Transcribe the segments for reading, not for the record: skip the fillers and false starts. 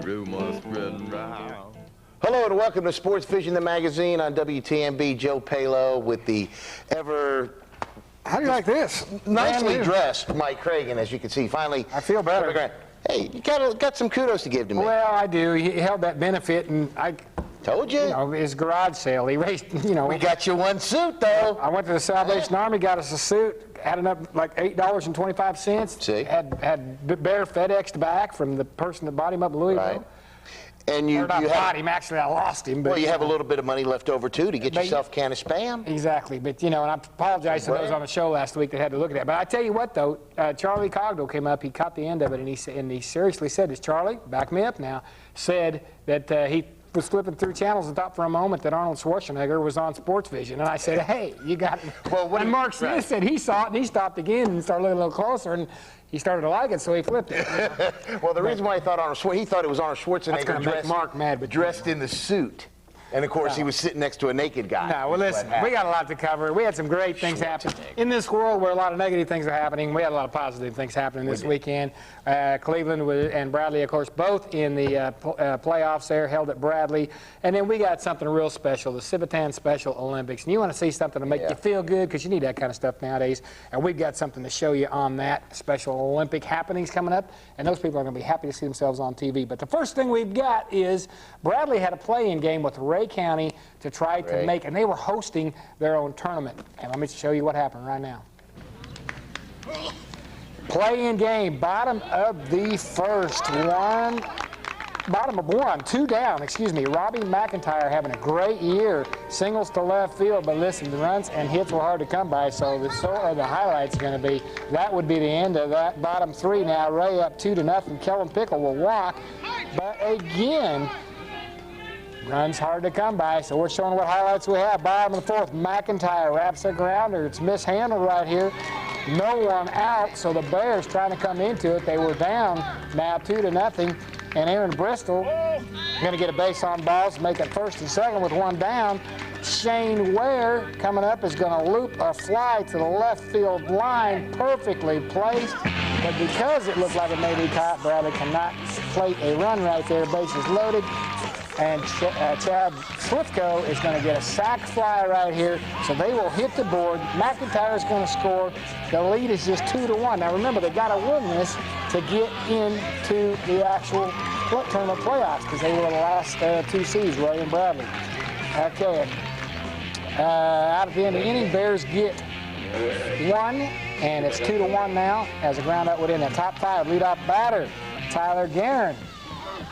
rumors spreading round. Hello and welcome to SportsVision, the magazine on WTMB. Joe Palo with the ever... How do you like this? Nicely dressed Mike Cragen, as you can see. Finally... I feel better. Hey, you got some kudos to give to me. Well, I do. He held that benefit, and I... Told you. You know, his garage sale. He raised, you know... We got you one suit, though. I went to the Salvation Army, got us a suit, added up like $8.25. See? Had Bear FedExed back from the person that bought him up in Louisville. Right. And you bought him, actually, I lost him. But, well, you have a little bit of money left over, too, to get yourself a can of Spam. Exactly. But, you know, and I apologize to those on the show last week that had to look at that. But I tell you what, though, Charlie Cogdell came up, he caught the end of it, and he seriously said this, Charlie, back me up now, said that he was flipping through channels and thought for a moment that Arnold Schwarzenegger was on SportsVision. And I said, hey, you got it. Well, and Mark Smith said he saw it, and he stopped again and started looking a little closer, and he started to like it, so he flipped it. Well, the reason why he thought he thought it was Arnold Schwarzenegger Mark mad, but dressed in the suit. And, of course, he was sitting next to a naked guy. No, well, listen, we got a lot to cover. We had some great things happen. In this world where a lot of negative things are happening, we had a lot of positive things happening this weekend. Cleveland and Bradley, of course, both in the playoffs there, held at Bradley. And then we got something real special, the Civitan Special Olympics. And you want to see something to make you feel good, because you need that kind of stuff nowadays. And we've got something to show you on that Special Olympic happenings coming up. And those people are going to be happy to see themselves on TV. But the first thing we've got is Bradley had a play-in game with Ray County to try to make, and they were hosting their own tournament. And let me show you what happened right now. Play-in game, bottom of the first, two down, excuse me. Robbie McIntyre having a great year, singles to left field, but listen, the runs and hits were hard to come by, so are the highlights going to be. That would be the end of that bottom three now. Ray up 2-0. Kellen Pickle will walk, but again, runs hard to come by, so we're showing what highlights we have. Bottom of the fourth, McIntyre wraps a grounder. It's mishandled right here. No one out, so the Bears trying to come into it. They were down now 2-0. And Aaron Bristol going to get a base on balls, make it first and second with one down. Shane Ware coming up is going to loop a fly to the left field line, perfectly placed. But because it looked like it may be caught, Bradley cannot plate a run right there. Bases loaded. And Chad Swiftco is going to get a sac fly right here, so they will hit the board. McIntyre is going to score. The lead is just 2-1. Now remember, they got to win this to get into the actual tournament playoffs, because they were the last two seeds, Ray and Bradley. Okay. Out at the end of the inning, Bears get one, and it's 2-1 now as a ground out within the top five. Leadoff batter, Tyler Guerin.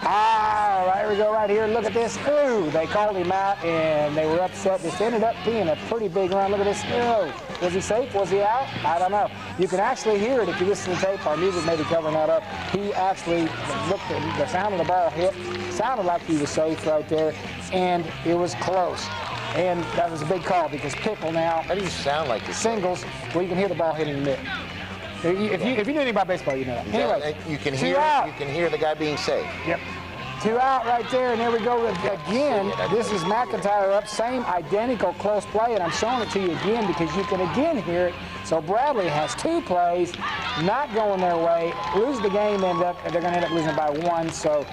Ah, right, we go right here. Look at this. Ooh, they called him out, and they were upset. This ended up being a pretty big run. Look at this. Ooh, was he safe? Was he out? I don't know. You can actually hear it if you listen to the tape. Our music may be covering that up. He actually looked at the sound of the ball hit. Sounded like he was safe right there, and it was close. And that was a big call, because Pickle now. How do you sound like this? Singles, well, you can hear the ball hitting the mitt. If you know anything about baseball, you know that. Anyway, you can hear the guy being safe. Yep. 2 out right there, and there we go again. This is McIntyre up, same identical close play, and I'm showing it to you again because you can again hear it. So Bradley has 2 plays, not going their way, lose the game, they're going to end up losing by 1. So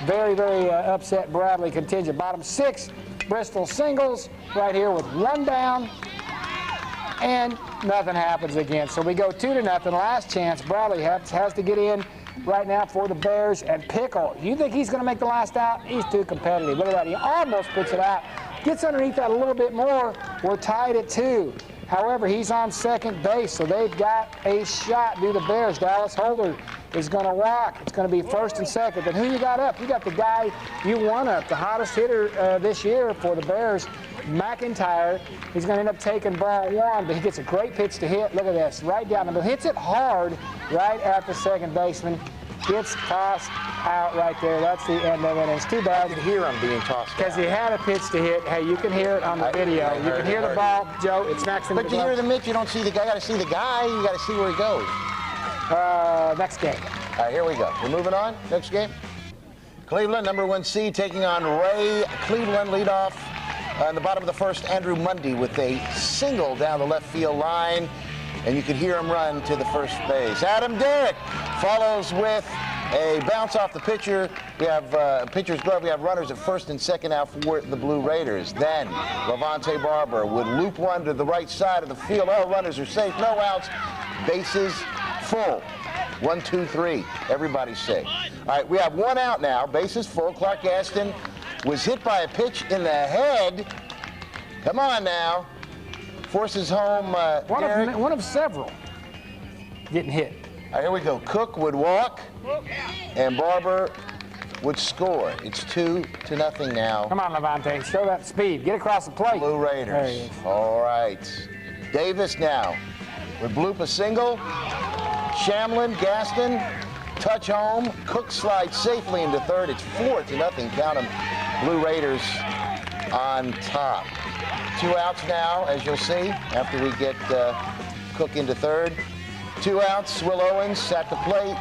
very, very upset Bradley contingent. Bottom 6, Bristol singles right here with 1 down. And nothing happens again. So we go 2-0. Last chance. Bradley has to get in right now for the Bears. And Pickle, you think he's going to make the last out? He's too competitive. Look at that. He almost puts it out. Gets underneath that a little bit more. We're tied at 2. However, he's on second base, so they've got a shot. Do the Bears. Dallas Holder is going to walk. It's going to be first and second. But who you got up? You got the guy you want up, the hottest hitter this year for the Bears, McIntyre. He's going to end up taking ball 1, but he gets a great pitch to hit. Look at this, right down the middle. Hits it hard right at the second baseman. Gets tossed out right there. That's the end of it. And it's too bad. You can hear him being tossed because he had a pitch to hit. Hey, you can hear it on the video. You can hear the ball, Joe. It smacks in the glove. But you hear the mitt. You don't see the guy. You got to see the guy. You got to see where he goes. Next game. All right, here we go. We're moving on. Next game. Cleveland, number 1 seed, taking on Ray. Cleveland leadoff. In the bottom of the first, Andrew Mundy with a single down the left field line. And you can hear him run to the first base. Adam Derrick follows with A bounce off the pitcher. We have pitcher's glove. We have runners at first and second out for the Blue Raiders. Then Levante Barber would loop one to the right side of the field. Oh, runners are safe. No outs. Bases full. 1, 2, 3. Everybody's safe. All right, we have one out now. Bases full. Clark Gaston was hit by a pitch in the head. Come on now. Forces home one of several getting hit. All right, here we go. Cook would walk, and Barber would score. It's 2-0 now. Come on, Levante. Show that speed. Get across the plate. Blue Raiders. There he is. All right. Davis now would bloop a single. Shamlin, Gaston, touch home. Cook slides safely into third. It's 4-0. Count them. Blue Raiders on top. 2 outs now, as you'll see, after we get Cook into third. 2 outs. Will Owens at the plate.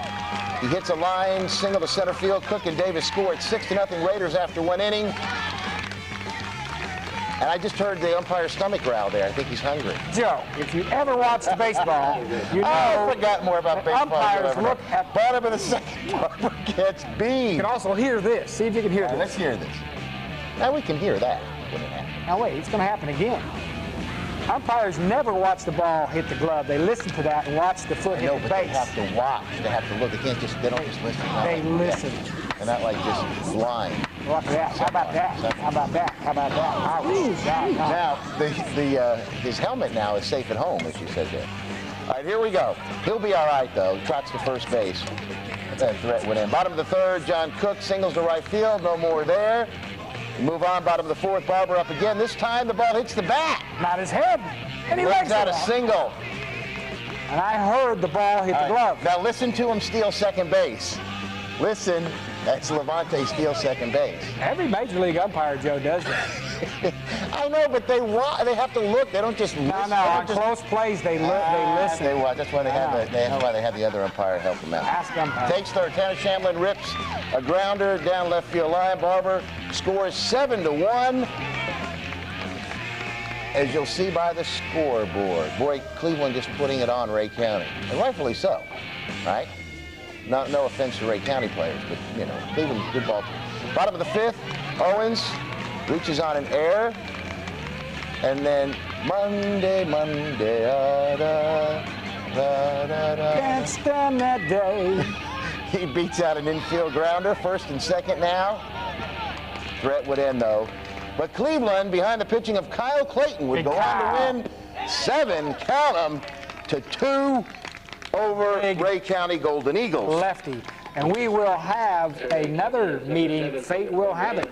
He hits a line, single to center field. Cook and Davis score. It's 6-0 Raiders after 1 inning. And I just heard the umpire's stomach growl there. I think he's hungry. Joe, if you ever watched baseball, you know I forgot more about baseball. umpires look at bottom of the second. Barber gets beat. You can also hear this. See if you can hear this. Let's hear this. Now we can hear that when it happens. Now wait, it's going to happen again. Umpires never watch the ball hit the glove. They listen to that and watch the foot hit the base. They have to watch. They have to look. They can't just. They don't just listen. They listen. And not like just blind. Watch that. How about that? How about that? How about that? Now his helmet now is safe at home, as you said there. All right, here we go. He'll be all right though. Trots to first base. That threat went in. Bottom of the third, John Cook singles to right field. No more there. Move on, bottom of the fourth, Barber up again. This time the ball hits the bat. Not his head. And he legs out a single. And I heard the ball hit the glove. Now listen to him steal second base. Listen, that's Levante steal second base. Every major league umpire, Joe, does that. I know, but they have to look. They don't just listen. No, on close plays, they listen. They watch. That's why they have the other umpire help them out. Ask umpire. Takes third. Tanner Shamlin rips a grounder down left field line. Barber scores 7-1. As you'll see by the scoreboard. Boy, Cleveland just putting it on Ray County. And rightfully so, right? No offense to Ray County players, but, you know, Cleveland, good ball team. Bottom of the fifth, Owens reaches on an air. And then Monday, Can't stand that day. He beats out an infield grounder, first and second now. Threat would end, though. But Cleveland, behind the pitching of Kyle Clayton, would go on to win 7, count them, to 2 over Ray County Golden Eagles. Lefty. And we will have another meeting, fate will have it,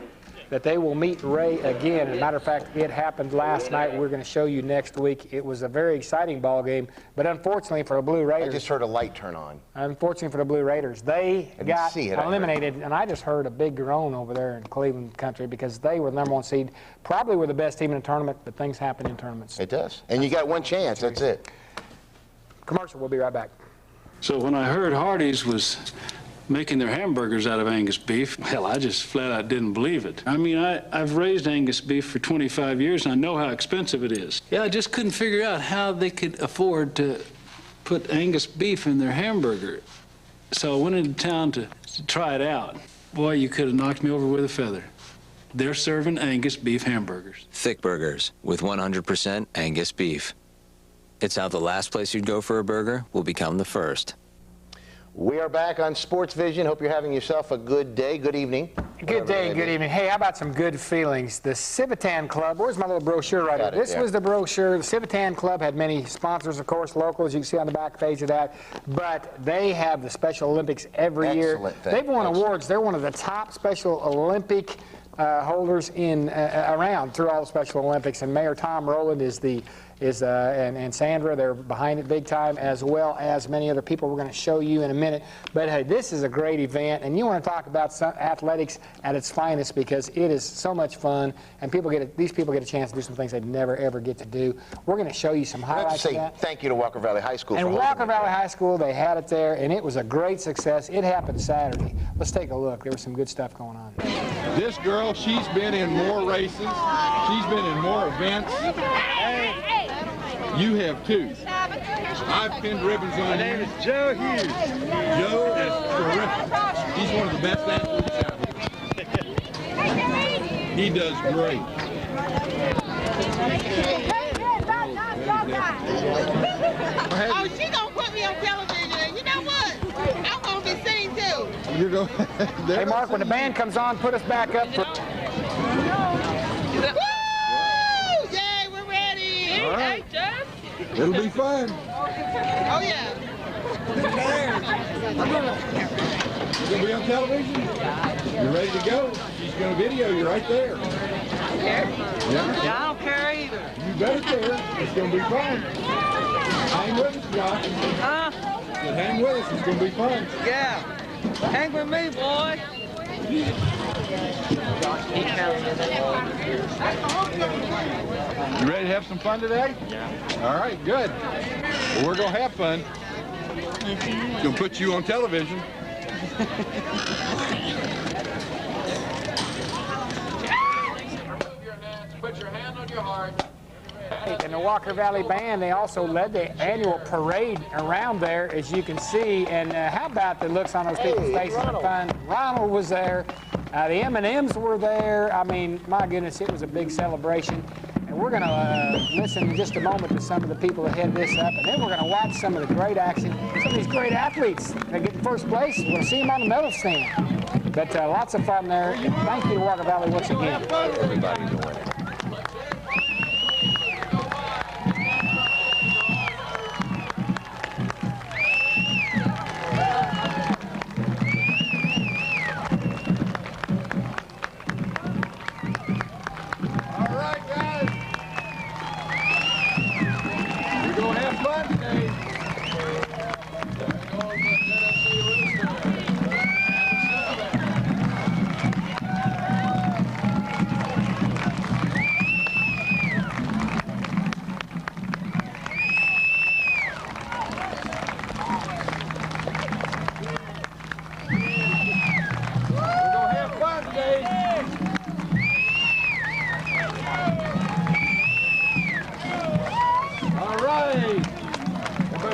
that they will meet Ray again. As a matter of fact, it happened last night. We're going to show you next week. It was a very exciting ball game, but unfortunately for the Blue Raiders. I just heard a light turn on. Unfortunately for the Blue Raiders, they got eliminated, and I just heard a big groan over there in Cleveland country because they were the #1 seed, probably were the best team in the tournament, but things happen in tournaments. It does. And you got one chance, that's it. Commercial, we'll be right back. So when I heard Hardee's was making their hamburgers out of Angus beef, hell, I just flat out didn't believe it. I mean, I've raised Angus beef for 25 years, and I know how expensive it is. Yeah, I just couldn't figure out how they could afford to put Angus beef in their hamburger. So I went into town to try it out. Boy, you could have knocked me over with a feather. They're serving Angus beef hamburgers. Thick burgers with 100% Angus beef. It's how the last place you'd go for a burger will become the first. We are back on SportsVision. Hope you're having yourself a good day. Good evening. Good day, good evening. Hey, how about some good feelings? The Civitan Club, where's my little brochure right here? This was the brochure. The Civitan Club had many sponsors, of course, local, as you can see on the back page of that. But they have the Special Olympics every year. They've won awards. They're one of the top Special Olympic holders in around through all the Special Olympics. And Mayor Tom Rowland and Sandra, they're behind it big time, as well as many other people we're going to show you in a minute. But hey, this is a great event, and you want to talk about athletics at its finest because it is so much fun, and these people get a chance to do some things they'd never ever get to do. We're going to show you some highlights of that. Thank you to Walker Valley High School. And Walker Valley High School, they had it there, and it was a great success. It happened Saturday. Let's take a look. There was some good stuff going on. This girl, she's been in more races. She's been in more events. You have too. I've pinned ribbons on you. My name is Joe Hughes. Joe is terrific. He's one of the best athletes out here. He does great. Oh, she gonna put me on television. You know what? I'm gonna be seen too. You go. Hey, Mark, when the band comes on, put us back up for... Woo! Yay, we're ready. All right. Hey, Jeff. It'll be fun. Oh, yeah. You're gonna be on television? You're ready to go. She's gonna video you right there. Yeah? I don't care either. You better care. It's gonna be fun. Hang with us, Josh. Huh? Hang with us. It's gonna be fun. Yeah. Hang with me, boy. You ready to have some fun today? Yeah. All right, good. Well, we're gonna have fun. Gonna put you on television. Put your hand on your heart. And the Walker Valley Band, they also led the annual parade around there, as you can see. And how about the looks on those people's faces of fun? Ronald was there. The M&Ms were there. I mean, my goodness, it was a big celebration. And we're going to listen in just a moment to some of the people that head this up. And then we're going to watch some of the great action, some of these great athletes that get in first place. We're going to see them on the medal stand. But lots of fun there. And thank you to Walker Valley once again. Everybody's a winner.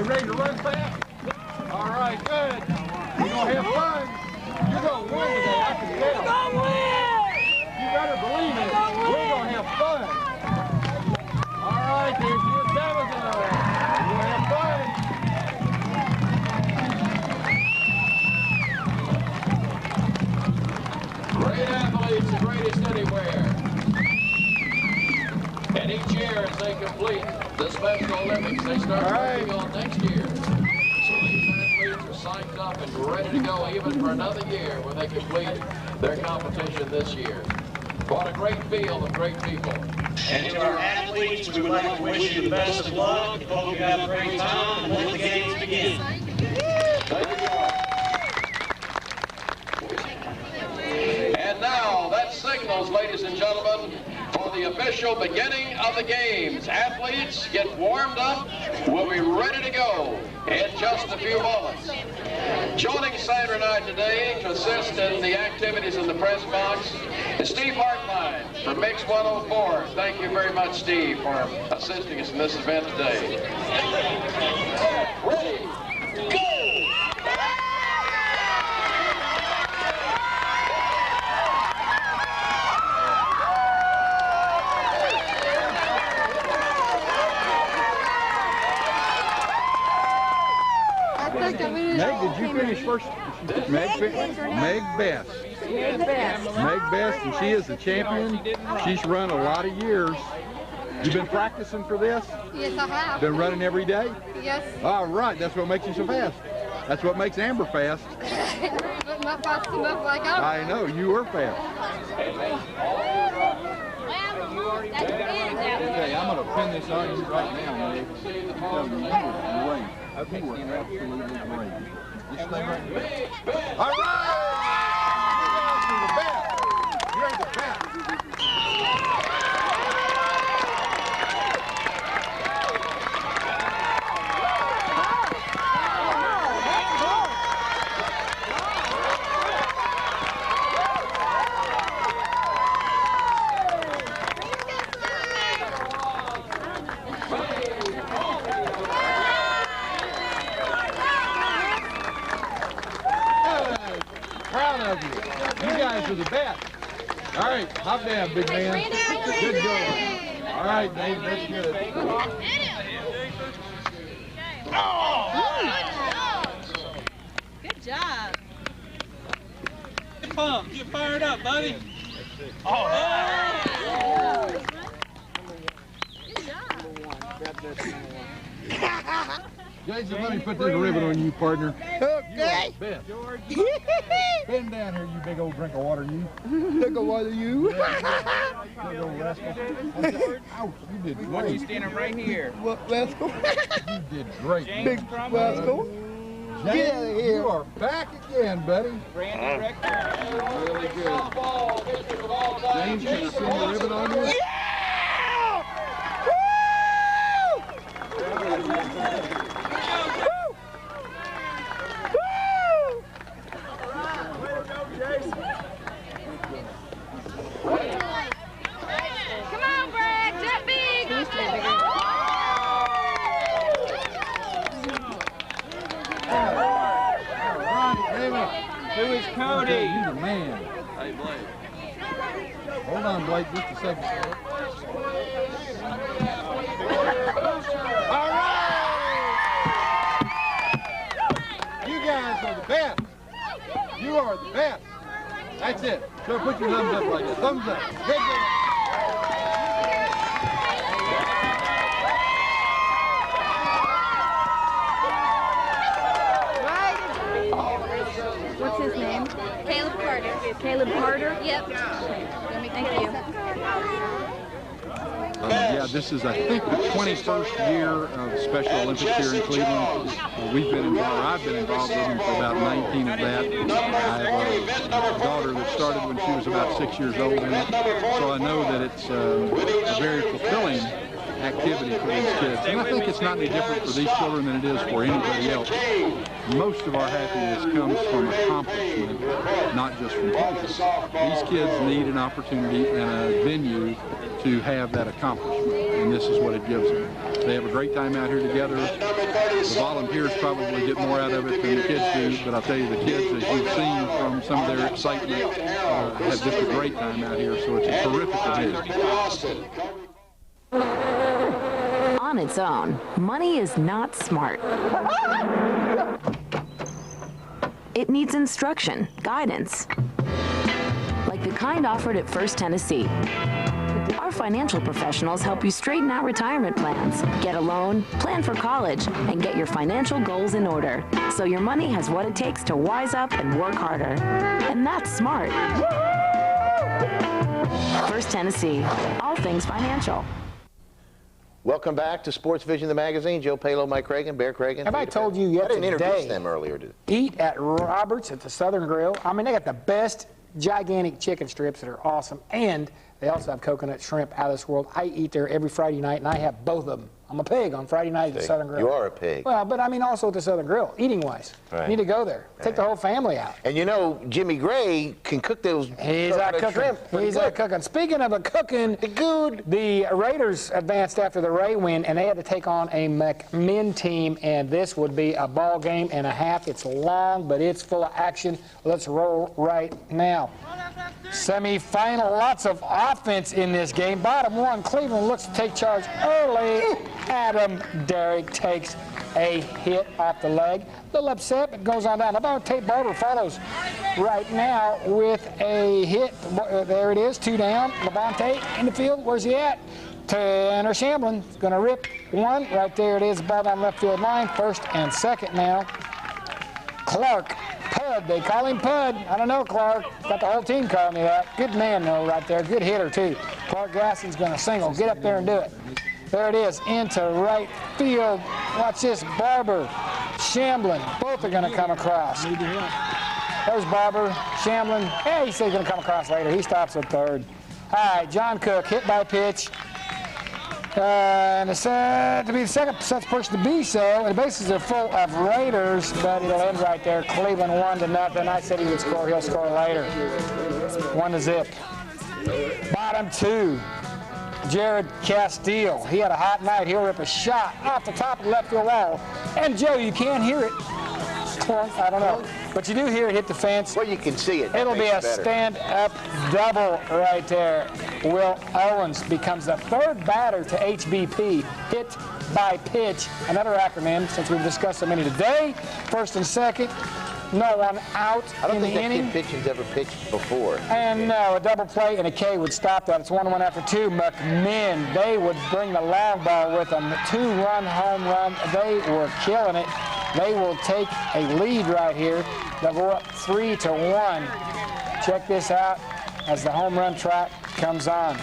Ready to run fast? All right, good. We're going to have fun. You're going to win today, I can tell. We're going to win. You better believe it. We're going to have fun. All right, there's your Tabitha. We're going to have fun. Great athletes, the greatest anywhere. And each year as they complete the Special Olympics, they start working on next year. So these athletes are psyched up and ready to go even for another year when they complete their competition this year. What a great field of great people. And to our athletes, we would like to wish you the best of luck. Hope you have a great time and let the games begin. Thank you. And now, that signals, ladies and gentlemen, for the official beginning of the games. Athletes, get warmed up. We'll be ready to go in just a few moments. Joining Sandra and I today to assist in the activities in the press box is Steve Hartline from Mix 104. Thank you very much, Steve, for assisting us in this event today. Ready, go! Meg, did you finish first? Meg Best. Meg Best. Meg Best, and she is the champion. She's run a lot of years. You've been practicing for this? Yes, I have. Been running every day? Yes. All right, that's what makes you so fast. That's what makes Amber fast. But not fast enough like I I know, you were fast. Okay, I'm going to pin this on you right now, Meg. Okay, you are absolutely great. Just stay right there. All right! You're the best. You're the best. proud of you. You guys are the best. All right, hop down, big man. Good going. All right, Dave, that's good. Good job. Get pumped. Get fired up, buddy. Good job. Jason, let me put this ribbon on you, partner. Okay. Bend down here, you big old drink of water, you. Look at what are you? Big old rascal. Ouch, you did great. Why are you standing right here? What, rascal? You did great. Big rascal. Get out of here. You are back again, buddy. Randy Rector. Really good. James, can I put the ribbon on you? Come on, Brad. Jet big. Who is Cody? You the man. Hey, Blake. Hold on, Blake, just a second. All right! You guys are the best. You are the best. That's it. So put your thumbs up like that. Thumbs up. Good job. What's his name? Caleb Carter. Caleb Carter? Yep. Thank you. Yeah, this is, I think, the 21st year of Special Olympics here in Cleveland. We've been involved, I've been involved with them for about 19 of that. I have a daughter that started when she was about 6 years old in it. So I know that it's a very fulfilling activity for these kids. And I think it's not any different for these children than it is for anybody else. Most of our happiness comes from accomplishment, not just from pleasure. These kids need an opportunity and a venue to have that accomplishment, and this is what it gives them. They have a great time out here together. The volunteers probably get more out of it than the kids do, but I'll tell you, the kids, as you've seen from some of their excitement, have just a great time out here, so it's a terrific event. On its own, money is not smart. It needs instruction, guidance, like the kind offered at First Tennessee. Our financial professionals help you straighten out retirement plans, get a loan, plan for college, and get your financial goals in order, so your money has what it takes to wise up and work harder. And that's smart. First Tennessee, all things financial. Welcome back to SportsVision, the magazine. Joe Palo, Mike Cragen, Bear Cragen. Have I told you yet I didn't introduce today, them earlier. eat at Roberts at the Southern Grill. I mean, they got the best gigantic chicken strips that are awesome, and they also have coconut shrimp out of this world. I eat there every Friday night, and I have both of them. I'm a pig on Friday night at the Southern Grill. You are a pig. Well, but I mean also at the Southern Grill, eating-wise. Right. You need to go there. Take the whole family out. And you know, Jimmy Gray can cook those He's out coconut cooking. shrimp pretty He's good. out cooking. Speaking of a cooking, the Raiders advanced after the Ray win, and they had to take on a McMinn team, and this would be a ball game and a half. It's long, but it's full of action. Let's roll right now. Semi-final, lots of offense in this game. Bottom one, Cleveland looks to take charge early. Adam Derrick takes a hit off the leg. A little upset, but goes on down. Tate Barber follows right now with a hit. There it is, 2 down. Levante in the field. Where's he at? Tanner Shamblin is going to rip one. Right there it is, ball down left field line. First and second now. Clark. Pud, they call him Pud. I don't know, Clark. Got the whole team calling me that. Good man, though, right there. Good hitter, too. Clark Gasson's going to single. Get up there and do it. There it is, into right field. Watch this, Barber, Shamblin. Both are going to come across. There's Barber, Shamblin. Hey, he said he's going to come across later. He stops at third. All right, John Cook, hit by pitch. And it's to be the second such push to be so. And the bases are full of Raiders, but it'll end right there. Cleveland 1-0. I said he would score. He'll score later. 1-0. Bottom two. Jared Castile. He had a hot night. He'll rip a shot off the top of the left field wall. And Joe, you can't hear it. I don't know. But you do hear it hit the fence. Well, you can see it. It'll be a stand-up double right there. Will Owens becomes the third batter to HBP, hit by pitch, another acronym since we've discussed so many today. First and second, no one out in the inning. I don't think that kid pitching's ever pitched before. And no, a double play and a K would stop that. It's 1-1 after 2. McMinn, they would bring the long ball with them. 2-run home run. They were killing it. They will take a lead right here. They'll go up 3-1. Check this out as the home run track comes on.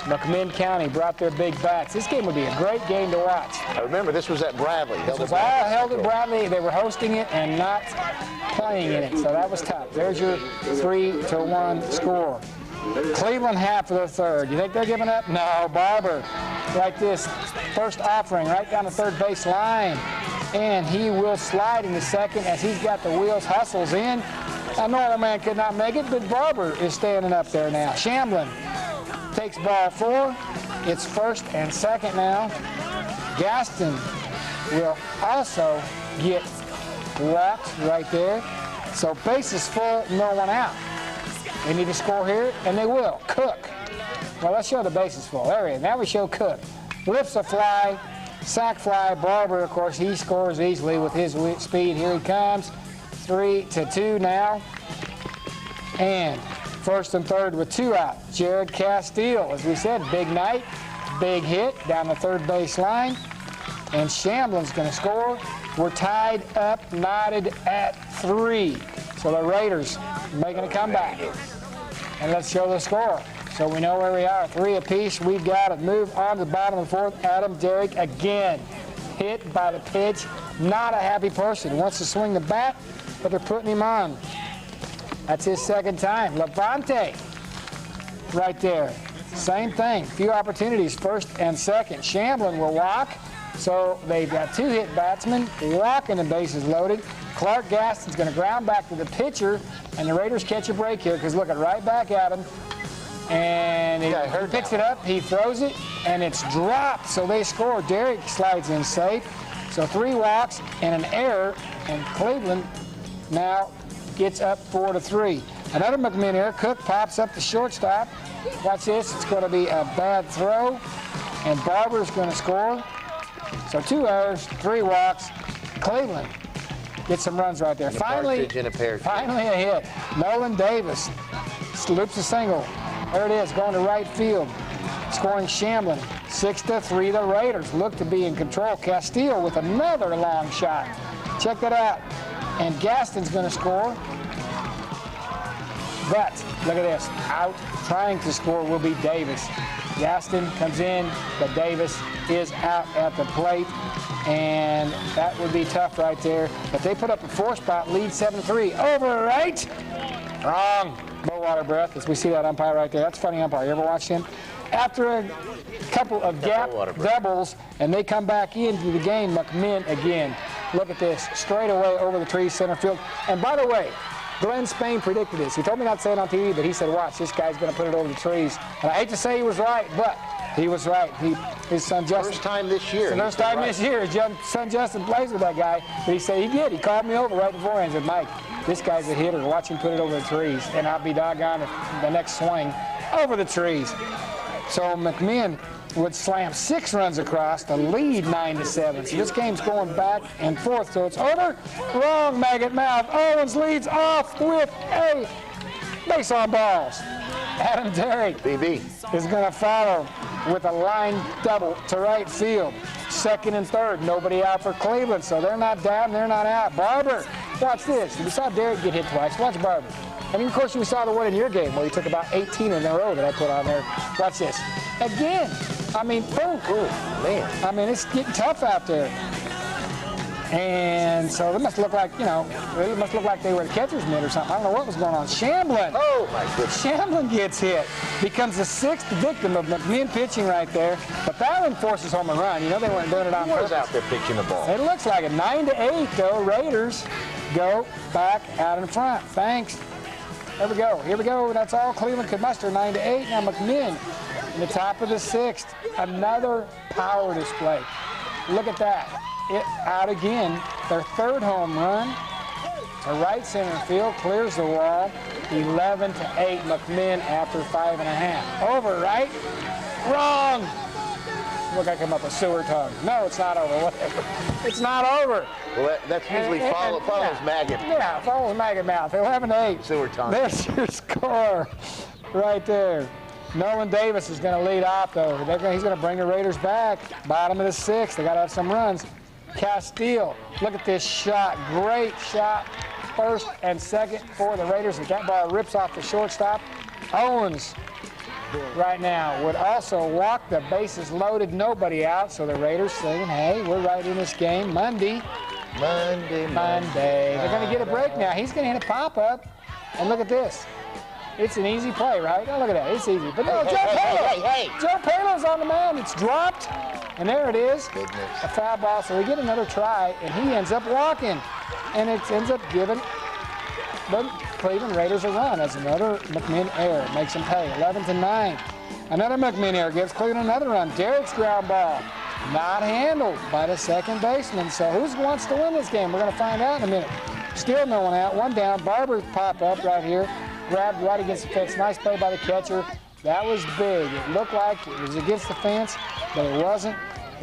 McMinn County brought their big bats. This game would be a great game to watch. I remember this was at Bradley. This was all held at Bradley. They were hosting it and not playing in it, so that was tough. There's your 3-1 score. Cleveland half of the third. You think they're giving up? No, Barber, like this, first offering right down the third base line. And he will slide into second as he's got the wheels, hustles in. A normal man could not make it, but Barber is standing up there now. Shamblin takes ball 4. It's first and second now. Gaston will also get walked right there. So bases full, no one out. They need to score here, and they will. Cook. Well, let's show the bases full. There he is. Now we show Cook. Lifts a fly. Sack fly. Barber, of course, he scores easily with his speed. Here he comes. 3-2 now. And first and third with 2 out. Jared Castile, as we said, big night, big hit down the third base line. And Shamblin's going to score. We're tied up, knotted at 3. So the Raiders making a comeback. And let's show the score so we know where we are. 3 apiece. We've got to move on to the bottom of the 4th. Adam Derrick again hit by the pitch. Not a happy person. Wants to swing the bat, but they're putting him on. That's his second time. Levante right there. Same thing. Few opportunities, first and second. Shamblin will walk. So they've got 2 hit batsmen walking, the bases loaded. Clark Gaston's going to ground back to the pitcher, and the Raiders catch a break here because looking right back at him. And he picks it up, he throws it, and it's dropped. So they score. Derrick slides in safe. So 3 walks and an error, and Cleveland now gets up 4-3. Another McMinn error. Cook pops up the shortstop. Watch this. It's going to be a bad throw, and Barber's going to score. So 2 errors, 3 walks. Cleveland gets some runs right there. Finally a hit. Nolan Davis loops a single. There it is, going to right field. Scoring Shamblin. 6-3, the Raiders look to be in control. Castile with another long shot. Check that out. And Gaston's going to score. But look at this. Out trying to score will be Davis. Gaston comes in, but Davis is out at the plate. And that would be tough right there. But they put up a 4-spot lead, 7-3. Over right. Wrong. Bowater breath, as we see that umpire right there. That's a funny umpire. You ever watched him? After a couple of gap doubles, and they come back into the game, McMinn again. Look at this. Straight away over the trees, center field. And by the way, Glenn Spain predicted this. He told me not to say it on TV, but he said, watch, this guy's going to put it over the trees. And I hate to say he was right, but he was right. His son Justin. First time this year. First time this year. His son Justin plays with that guy. But he said he did. He called me over right before and said, Mike, this guy's a hitter. Watch him put it over the trees. And I'll be doggone if the next swing over the trees. So McMinn would slam 6 runs across to lead 9-7. So this game's going back and forth. So it's over. Wrong, maggot mouth. Owens leads off with a base on balls. Adam Derrick is going to follow with a line double to right field. Second and third, nobody out for Cleveland, so they're not down, they're not out. Barber, watch this. We saw Derrick get hit twice. Watch Barber. I mean, of course, we saw the one in your game where he took about 18 in a row that I put on there. Watch this. Again. I mean, boom. Cool. Man. I mean, it's getting tough out there. And so it must look like, you know, it must look like they were the catcher's mitt or something. I don't know what was going on. Shamblin. Oh, my goodness. Shamblin gets hit. Becomes the 6th victim of McMinn pitching right there. But that one forces home a run. You know, they weren't doing it on purpose. He was out there pitching the ball. It looks like it. 9-8, though. Raiders go back out in front. Thanks. There we go. Here we go. That's all Cleveland could muster. 9-8. Now McMinn in the top of the 6th. Another power display. Look at that. It out again. Their 3rd home run. to right center field, clears the wall. 11-8 McMinn after 5.5. Over, right? Wrong. Look, I come up with sewer tongue. No, it's not over. Whatever. It's not over. Well, that's usually follows maggot. Yeah, follows maggot mouth. 11-8. Sewer tongue. There's your score right there. Nolan Davis is going to lead off, though. He's going to bring the Raiders back. Bottom of the 6th. They got to have some runs. Castile, look at this shot. Great shot. First and second for the Raiders. If that ball rips off the shortstop, Owens right now would also walk. The bases loaded, nobody out. So the Raiders saying, hey, we're right in this game. Monday. They're going to get a break now. He's going to hit a pop-up. And look at this. It's an easy play, right? Oh, look at that. It's easy. But no, Joe Palo's on the mound. It's dropped. And there it is. A foul ball. So we get another try, and he ends up walking. And it ends up giving the Cleveland Raiders a run as another McMinn error. Makes them pay 11-9. Another McMinn error gives Cleveland another run. Derek's ground ball. Not handled by the second baseman. So who wants to win this game? We're going to find out in a minute. Still no one out. One down. Barber's pop up right here. Grabbed right against the fence. Nice play by the catcher. That was big. It looked like it was against the fence, but it wasn't.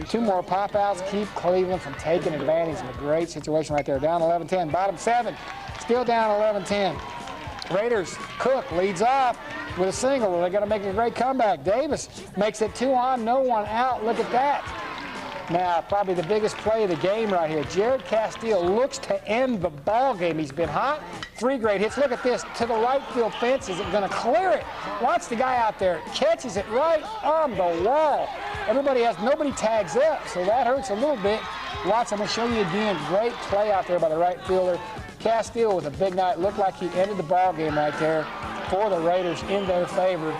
2 more pop-outs keep Cleveland from taking advantage of a great situation right there. Down 11-10. Bottom 7. Still down 11-10. Raiders, Cook leads off with a single. They're going to make a great comeback. Davis makes it 2 on, no one out. Look at that. Now, probably the biggest play of the game right here. Jared Castile looks to end the ball game. He's been hot. 3 great hits. Look at this. To the right field fence. Is it going to clear it? Watch the guy out there. Catches it right on the wall. Nobody tags up, so that hurts a little bit. Watch, I'm going to show you again. Great play out there by the right fielder. Castile with a big night. Looked like he ended the ball game right there for the Raiders in their favor.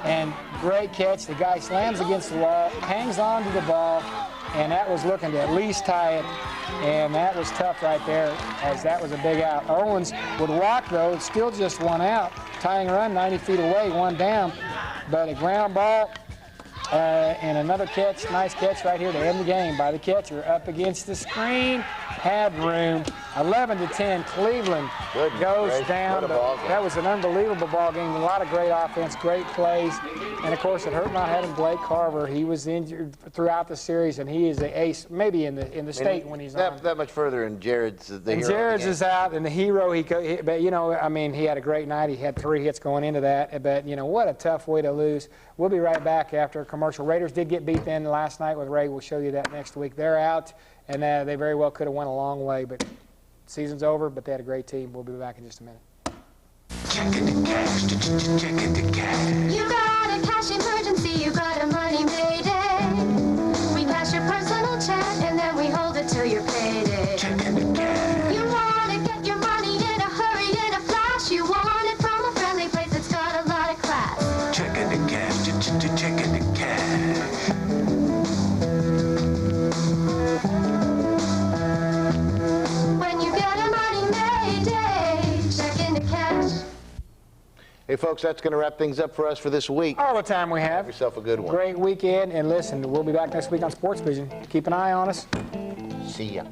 And great catch. The guy slams against the wall, hangs on to the ball, and that was looking to at least tie it. And that was tough right there, as that was a big out. Owens would walk, though. Still just 1 out. Tying run 90 feet away, 1 down. But a ground ball and another catch, nice catch right here to end the game by the catcher. Up against the screen, had room. 11-10, Cleveland goes down. That was an unbelievable ball game. A lot of great offense, great plays. And, of course, it hurt not having Blake Carver. He was injured throughout the series, and he is an ace, maybe in the state when he's on. That much further, and Jared's the hero. Jared's is out, and the hero, but, you know, I mean, he had a great night. He had 3 hits going into that. But, you know, what a tough way to lose. We'll be right back after a commercial. Raiders did get beat then last night with Ray. We'll show you that next week. They're out, and they very well could have went a long way, but season's over, but they had a great team. We'll be back in just a minute. Checking the cash, checking the cash. You got a cash emergency, you got a money mayday. We cash your personal check and then we hold it till your payday. Checking the cash. You want to get your money in a hurry, in a flash. You want it from a friendly place that's got a lot of class. Checking the cash, checking the cash. When you get a money mayday, checking the cash. Hey, folks, that's going to wrap things up for us for this week. All the time we have. Have yourself a good one. Great weekend. And listen, we'll be back next week on SportsVision. Keep an eye on us. See ya.